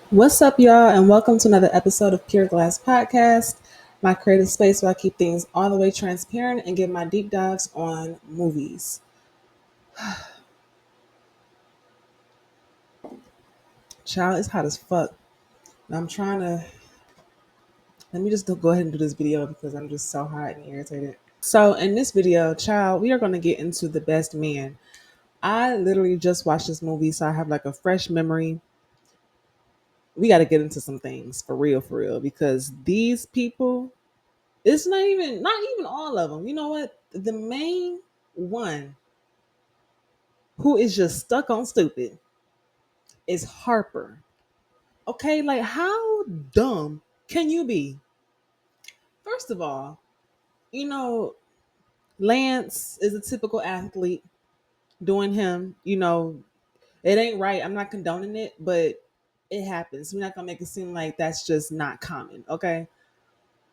What's up, y'all, and welcome to another episode of Pure Glass Podcast, my creative space where I keep things all the way transparent and give my deep dives on movies. Child, it's hot as fuck. And I'm trying to, let me just go ahead and do this video because I'm just so hot and irritated. So, in this video, child, we are going to get into The Best Man. I literally just watched this movie, so I have like a fresh memory. We got to get into some things for real, because these people, it's not even all of them. You know what? The main one who is just stuck on stupid is Harper. Okay, like how dumb can you be? First of all, you know, Lance is a typical athlete doing him. It ain't right. I'm not condoning it, but it happens. We're not gonna make it seem like that's just not common. Okay.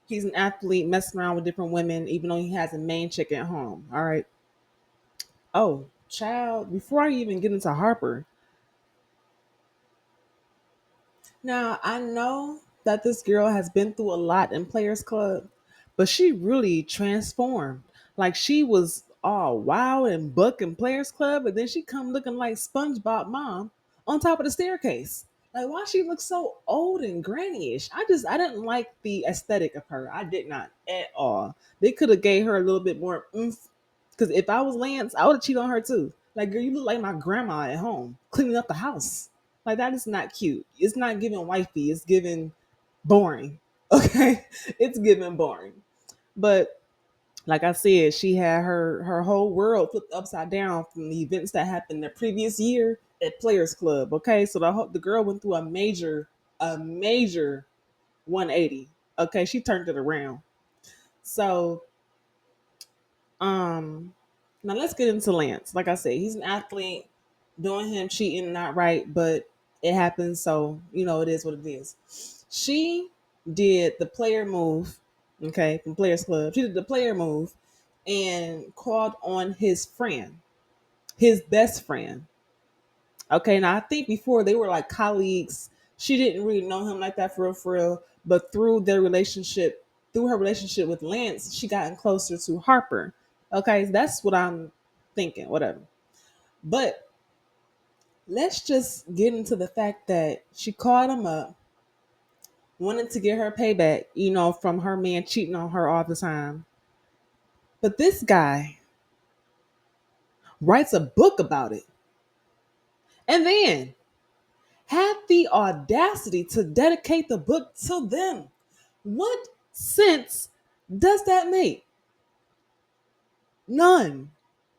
He's an athlete messing around with different women, even though he has a main chick at home. All right. Oh, child, before I even get into Harper, now I know that this girl has been through a lot in Players Club, but she really transformed. Like she was all wild and buck in Players Club, and then she come looking like SpongeBob mom on top of the staircase. Like why she looks so old and granny-ish? I didn't like the aesthetic of her. I did not at all. They could have gave her a little bit more oomph. Because if I was Lance, I would have cheated on her too. Like, girl, you look like my grandma at home cleaning up the house. Like that is not cute. It's not giving wifey. It's giving boring. Okay, it's giving boring. But like I said, she had her whole world flipped upside down from the events that happened the previous year at Players Club. Okay, so the girl went through a major 180. Okay, she turned it around. So um now let's get into Lance. Like I said, he's an athlete. Doing him cheating not right, but it happens. So it is what it is. She did the player move, okay, from Players Club. She did the player move and called on his friend, his best friend. Okay, now I think before they were like colleagues. She didn't really know him like that for real. But through her relationship with Lance, she gotten closer to Harper. Okay, that's what I'm thinking. Whatever. But let's just get into the fact that she called him up, wanted to get her payback, from her man cheating on her all the time. But this guy writes a book about it and then had the audacity to dedicate the book to them. What sense does that make? None.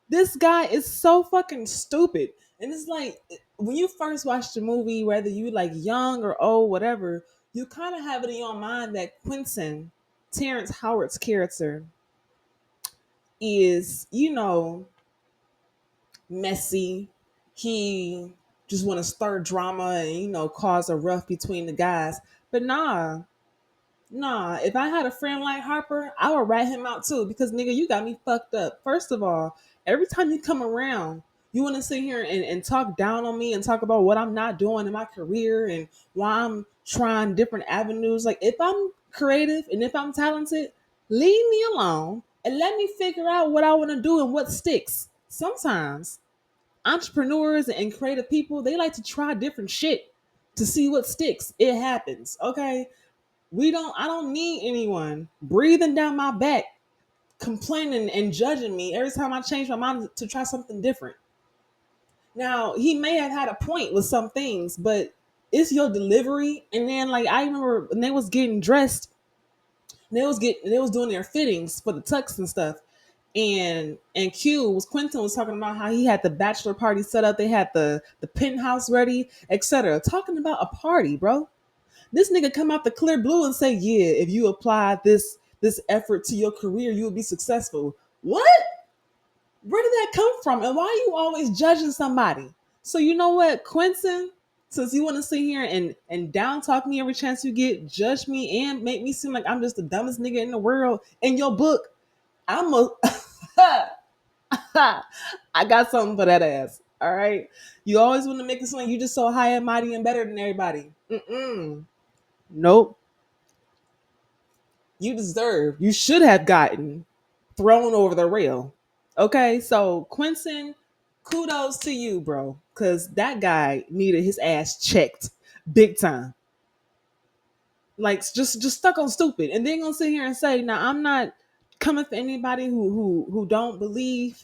This guy is so fucking stupid. And it's like when you first watch the movie, whether you like young or old, whatever, you kind of have it in your mind that Quentin, Terrence Howard's character, is, messy. He just want to stir drama and, cause a rough between the guys. But nah, if I had a friend like Harper, I would rat him out too because nigga, you got me fucked up. First of all, every time you come around, you want to sit here and talk down on me and talk about what I'm not doing in my career and why I'm trying different avenues. Like if I'm creative and if I'm talented, leave me alone and let me figure out what I want to do and what sticks. Sometimes entrepreneurs and creative people, they like to try different shit to see what sticks. It happens, okay? I don't need anyone breathing down my back, complaining and judging me every time I change my mind to try something different. Now, he may have had a point with some things, but it's your delivery. And then like I remember when they was getting dressed, they was doing their fittings for the tux and stuff. And Quentin was talking about how he had the bachelor party set up, they had the penthouse ready, etc. Talking about a party, bro. This nigga come out the clear blue and say, yeah, if you apply this effort to your career, you will be successful. What? Where did that come from? And why are you always judging somebody? So you know what, Quentin, since you want to sit here and down talk me every chance you get, judge me and make me seem like I'm just the dumbest nigga in the world in your book, I'm a I got something for that ass. All right. You always want to make it seem like you just so high and mighty and better than everybody. Mm-mm. Nope. You deserve. You should have gotten thrown over the rail. Okay. So Quincy, kudos to you, bro. Cause that guy needed his ass checked big time. Like just stuck on stupid. And then gonna sit here and say, now I'm not coming for anybody who don't believe,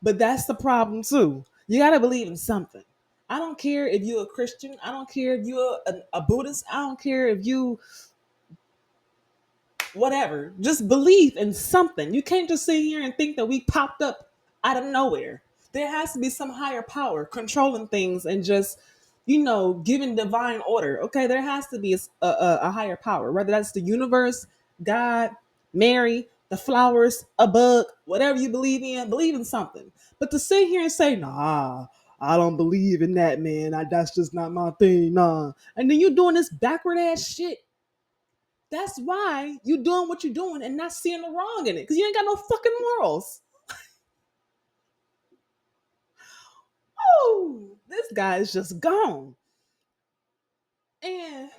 but that's the problem too. You gotta believe in something. I don't care if you're a Christian. I don't care if you're a Buddhist. I don't care if you whatever. Just believe in something. You can't just sit here and think that we popped up out of nowhere. There has to be some higher power controlling things and just, giving divine order. Okay, there has to be a higher power, whether that's the universe, God, Mary, the flowers, a bug, whatever you believe in something. But to sit here and say, nah, I don't believe in that, man. That's just not my thing, nah. And then you doing this backward ass shit. That's why you doing what you're doing and not seeing the wrong in it. Because you ain't got no fucking morals. Oh, this guy is just gone. And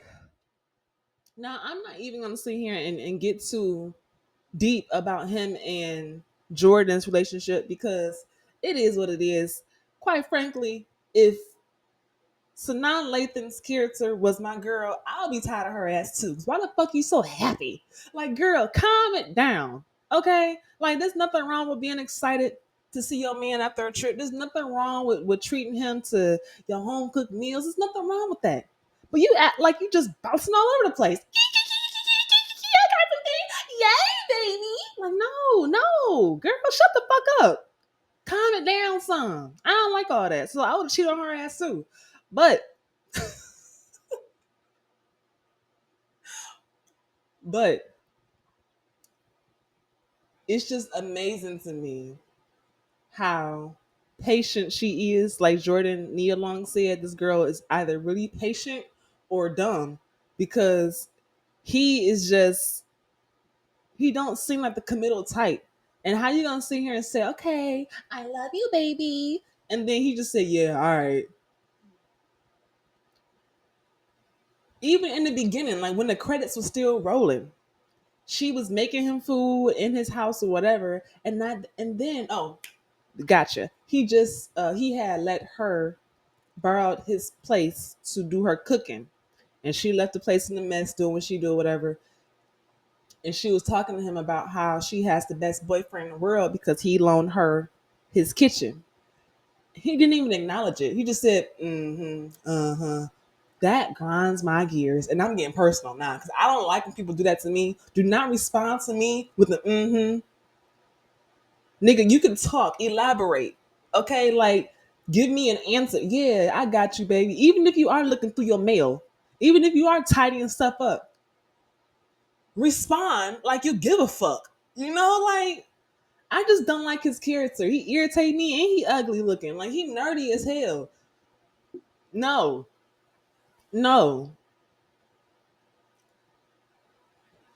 now I'm not even gonna sit here and get too deep about him and Jordan's relationship because it is what it is. Quite frankly, if Sanaa Lathan's character was my girl, I'll be tired of her ass too. Why the fuck you so happy? Like, girl, calm it down. Okay? Like, there's nothing wrong with being excited to see your man after a trip. There's nothing wrong with treating him to your home cooked meals. There's nothing wrong with that. But you act like you just bouncing all over the place. Yay, baby. Like, no, girl, shut the fuck up. Calm it down some. I don't like all that. So I would cheat on her ass too. But but it's just amazing to me how patient she is. Like Jordan Nia Long said, this girl is either really patient or dumb because he is just he don't seem like the committal type. And how you gonna sit here and say, okay, I love you, baby, and then he just said, yeah, all right. Even in the beginning, like when the credits were still rolling, she was making him food in his house or whatever, and then gotcha. He had let her borrow his place to do her cooking, and she left the place in the mess, doing what she do, whatever. And she was talking to him about how she has the best boyfriend in the world because he loaned her his kitchen. He didn't even acknowledge it. He just said, "Mm-hmm, uh-huh." That grinds my gears, and I'm getting personal now because I don't like when people do that to me. Do not respond to me with an "mm-hmm." Nigga, you can talk, elaborate. Okay, like give me an answer. Yeah, I got you, baby. Even if you are looking through your mail, even if you are tidying stuff up, respond like you give a fuck. Like I just don't like his character. He irritate me and he ugly looking. Like he nerdy as hell. No, no.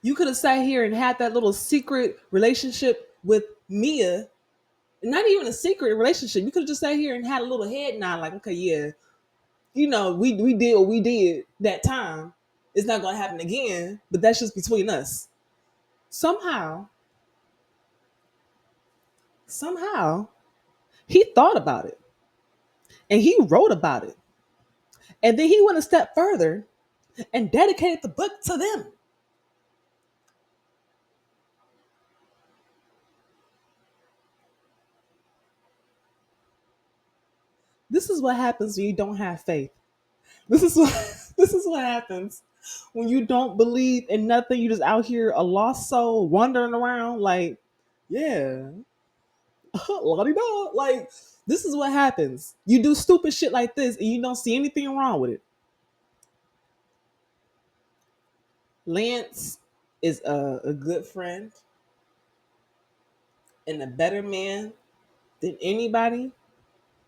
You could have sat here and had that little secret relationship with Mia. Not even a secret relationship. You could have just sat here and had a little head nod, like, okay, yeah, we did what we did that time. It's not gonna happen again, but that's just between us. Somehow, somehow, he thought about it and he wrote about it. And then he went a step further and dedicated the book to them. This is what happens when you don't have faith. This is what this is what happens when you don't believe in nothing. You just out here a lost soul wandering around like, yeah, la di da. Like this is what happens. You do stupid shit like this and you don't see anything wrong with it. Lance is a good friend and a better man than anybody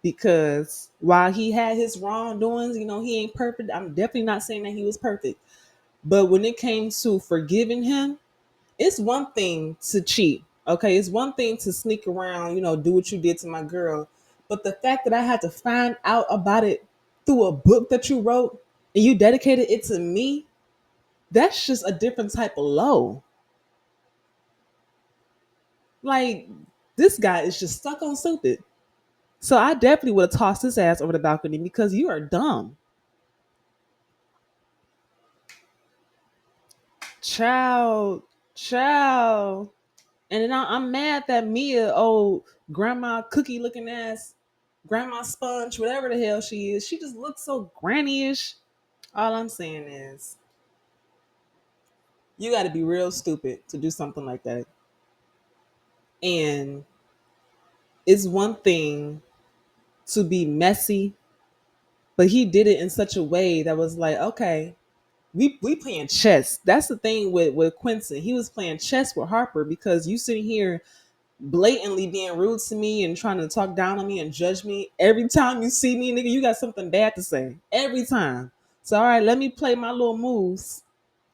because while he had his wrongdoings, he ain't perfect. I'm definitely not saying that he was perfect. But when it came to forgiving him, it's one thing to cheat. Okay. It's one thing to sneak around, do what you did to my girl. But the fact that I had to find out about it through a book that you wrote and you dedicated it to me, that's just a different type of low. Like, this guy is just stuck on stupid. So I definitely would have tossed his ass over the balcony because you are dumb. Child, child. And then I'm mad that Mia, old grandma cookie looking ass, grandma sponge, whatever the hell she is, she just looks so granny-ish. All I'm saying is, you got to be real stupid to do something like that. And it's one thing to be messy, but he did it in such a way that was like, okay, we playing chess. That's the thing with Quincy. He was playing chess with Harper because you sitting here blatantly being rude to me and trying to talk down on me and judge me. Every time you see me, nigga, you got something bad to say. Every time. So all right, let me play my little moves.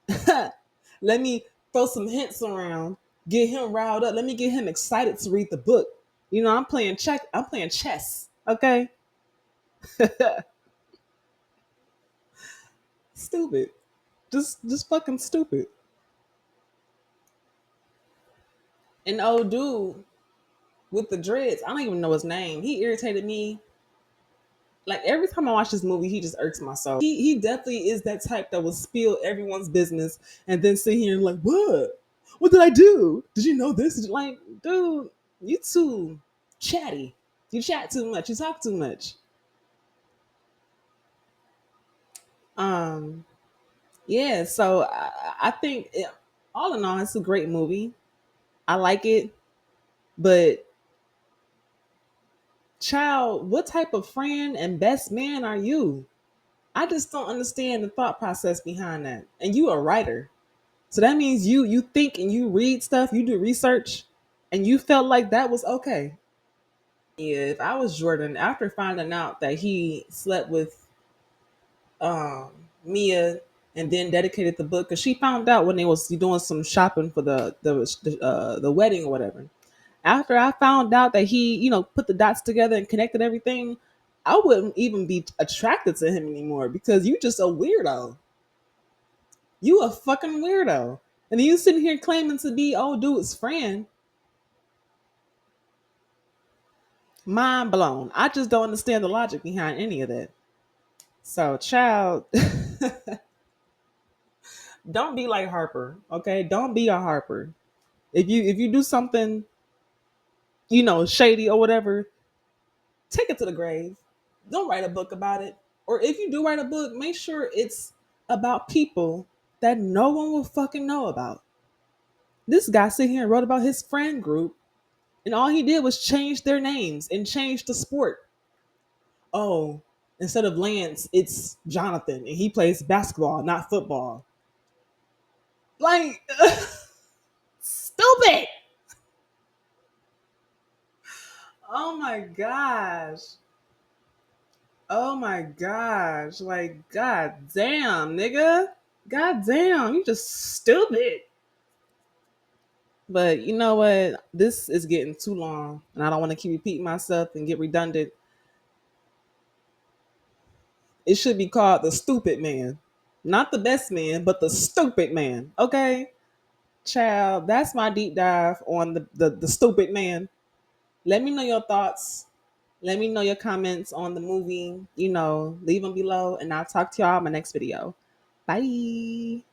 Let me throw some hints around, get him riled up. Let me get him excited to read the book. You know, I'm playing chess. Okay? Stupid. Just fucking stupid. And old dude with the dreads, I don't even know his name. He irritated me. Like every time I watch this movie, he just irks my soul. He definitely is that type that will spill everyone's business and then sit here and like, what? What did I do? Did you know this? Like, dude, you too chatty. You chat too much. You talk too much. Um, yeah. So I think all in all, it's a great movie. I like it, but child, what type of friend and best man are you? I just don't understand the thought process behind that. And you a writer. So that means you think and you read stuff, you do research, and you felt like that was okay. Yeah, if I was Jordan, after finding out that he slept with um Mia and then dedicated the book, because she found out when they was doing some shopping for the wedding or whatever. After I found out that he, put the dots together and connected everything, I wouldn't even be attracted to him anymore because you just a weirdo. You a fucking weirdo. And you sitting here claiming to be old dude's friend. Mind blown. I just don't understand the logic behind any of that. So, child, don't be like Harper, okay? Don't be a Harper. If you do something, shady or whatever, take it to the grave. Don't write a book about it. Or if you do write a book, make sure it's about people that no one will fucking know about. This guy sitting here and wrote about his friend group, and all he did was change their names and change the sport. Oh, instead of Lance, it's Jonathan, and he plays basketball, not football. Like, stupid. Oh my gosh. Oh my gosh. Like, god damn, nigga. God damn, you just stupid. But you know what? This is getting too long, and I don't want to keep repeating myself and get redundant. It should be called the stupid man. Not the best man, but the stupid man. Okay? Child, that's my deep dive on the stupid man. Let me know your thoughts. Let me know your comments on the movie. Leave them below, and I'll talk to y'all in my next video. Bye.